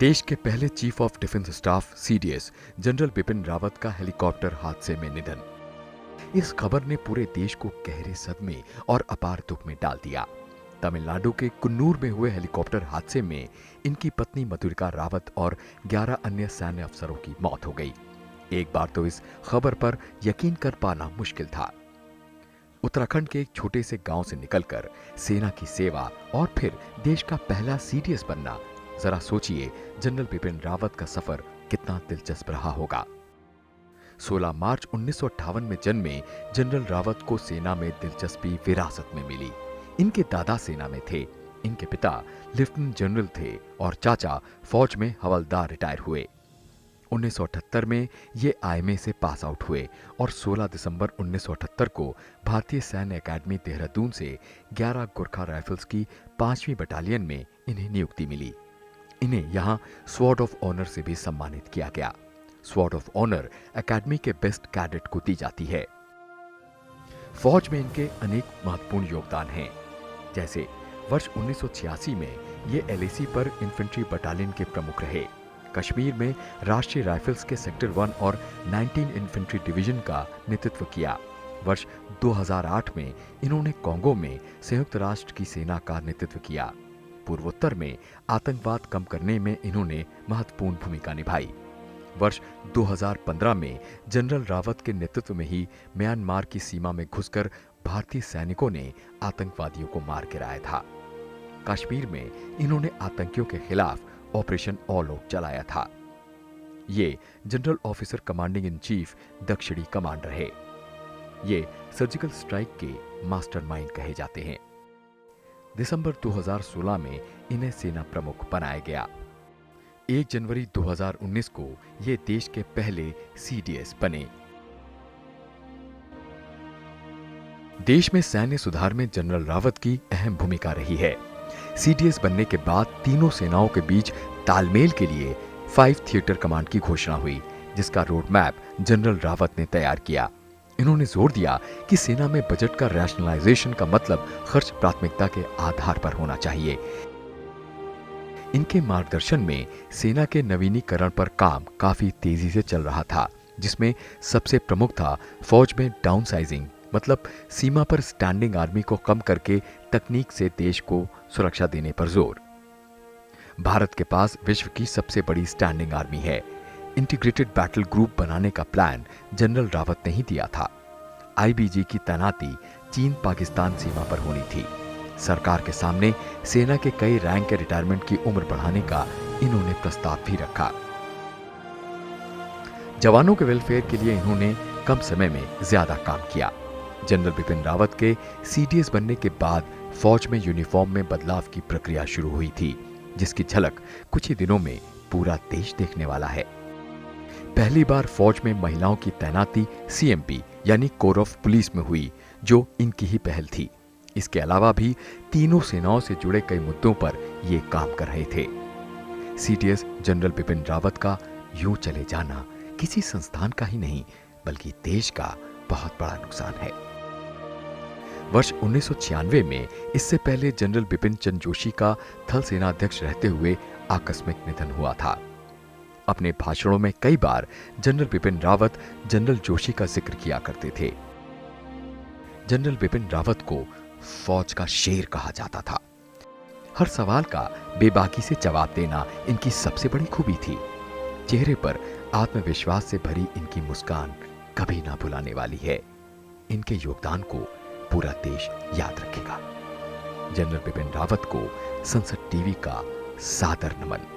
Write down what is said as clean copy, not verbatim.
देश के पहले chief of defence staff CDS general Bipin Rawat का हेलीकॉप्टर हादसे में निधन। इस खबर ने पूरे देश को गहरे सदमे और अपार दुख में डाल दिया। तमिलनाडु के कुन्नूर में हुए हेलीकॉप्टर हादसे में इनकी पत्नी मधुरिका रावत और 11 अन्य सैन्य अफसरों की मौत हो गई। एक बार तो इस खबर पर यकीन कर पाना मुश्किल था। उत्तराखंड के एक छोटे से गांव से निकलकर सेना की सेवा और फिर देश का पहला सीडीएस बनना, जरा सोचिए जनरल बिपिन रावत का सफर कितना दिलचस्प रहा होगा। 16 मार्च 1958 में जन्मे जनरल रावत को सेना में दिलचस्पी विरासत में मिली। इनके दादा सेना में थे, इनके पिता लेफ्टिनेंट जनरल थे और चाचा फौज में हवलदार रिटायर हुए। 1978 में ये आईएमए से पास आउट हुए और 16 दिसंबर 1978 को भारतीय सैन्य अकादमी देहरादून से 11 गोरखा राइफल्स की 5वीं बटालियन में इन्हें नियुक्ति मिली। इन्हें यहां स्वॉर्ड ऑफ ऑनर से भी सम्मानित किया गया। स्वॉर्ड ऑफ ऑनर अकादमी के बेस्ट कैडेट को दी जाती है। फौज में इनके अनेक महत्वपूर्ण योगदान हैं, जैसे वर्ष 1986 में ये एलएसी पर इन्फेंट्री बटालियन के प्रमुख रहे। कश्मीर में राष्ट्रीय राइफल्स के सेक्टर 1 और 19 इन्फेंट्री डिवीजन का नेतृत्व किया। वर्ष 2008 में इन्होंने कांगो में संयुक्त राष्ट्र की सेना का नेतृत्व किया। पूर्वोत्तर में आतंकवाद कम करने में इन्होंने महत्वपूर्ण भूमिका निभाई। वर्ष 2015 में जनरल रावत के नेतृत्व में ही म्यांमार की सीमा में घुसकर भारतीय सैनिकों ने आतंकवादियों को मार गिराया था। कश्मीर में इन्होंने आतंकियों के खिलाफ ऑपरेशन ऑल आउट चलाया था। ये general officer commanding in chief दक्षिणी कमांड रहे। ये सर्जिकल स्ट्राइक के मास्टरमाइंड कहे जाते हैं। दिसंबर 2016 में इन्हें सेना प्रमुख बनाया गया। 1 जनवरी 2019 को ये देश के पहले सीडीएस बने। देश में सैन्य सुधार में जनरल रावत की अहम भूमिका रही है। सीडीएस बनने के बाद तीनों सेनाओं के बीच तालमेल के लिए 5 थिएटर कमांड की घोषणा हुई, जिसका रोड मैप जनरल रावत ने तैयार किया। इन्होंने जोर दिया कि सेना में बजट का रैशनलाइजेशन का मतलब खर्च प्राथमिकता के आधार पर होना चाहिए। इनके मार्गदर्शन में सेना के नवीनीकरण पर काम काफी तेजी से चल रहा था, जिसमें सबसे प्रमुख था फौज में डाउनसाइजिंग, मतलब सीमा पर स्टैंडिंग आर्मी को कम करके तकनीक से देश को सुरक्षा देने पर जोर। भारत के पास विश्व की सबसे बड़ी स्टैंडिंग आर्मी है। इंटीग्रेटेड बैटल ग्रुप बनाने का प्लान जनरल रावत ने ही दिया था। आईबीजी की तैनाती चीन पाकिस्तान सीमा पर होनी थी। सरकार के सामने सेना के कई रैंक के रिटायरमेंट की उम्र बढ़ाने का इन्होंने प्रस्ताव भी रखा। जवानों के वेलफेयर के लिए इन्होंने कम समय में ज्यादा काम किया। जनरल बिपिन रावत के सीडीएस बनने के बाद फौज में यूनिफॉर्म में बदलाव की प्रक्रिया शुरू हुई थी, जिसकी झलक कुछ ही दिनों में पूरा देश देखने वाला है। पहली बार फौज में महिलाओं की तैनाती सीएमपी यानी कोर ऑफ पुलिस में हुई, जो इनकी ही पहल थी। इसके अलावा भी तीनों सेनाओं से जुड़े कई मुद्दों पर ये काम कर रहे थे। सीडीएस जनरल बिपिन रावत का यूं चले जाना किसी संस्थान का ही नहीं, बल्कि देश का बहुत बड़ा नुकसान है। वर्ष 1996 में इससे पहले जनरल बिपिन चंद्र जोशी का थल सेना अध्यक्ष रहते हुए आकस्मिक निधन हुआ था। अपने भाषणों में कई बार जनरल बिपिन रावत जनरल जोशी का जिक्र किया करते थे। जनरल बिपिन रावत को फौज का शेर कहा जाता था। हर सवाल का बेबाकी से जवाब देना इनकी सबसे बड़ी खूबी थी। चेहरे पर आत्मविश्वास से भरी इनकी मुस्कान कभी ना भुलाने वाली है। इनके योगदान को पूरा देश याद रखेगा। जनरल बिपिन रावत को संसद टीवी का सादर नमन।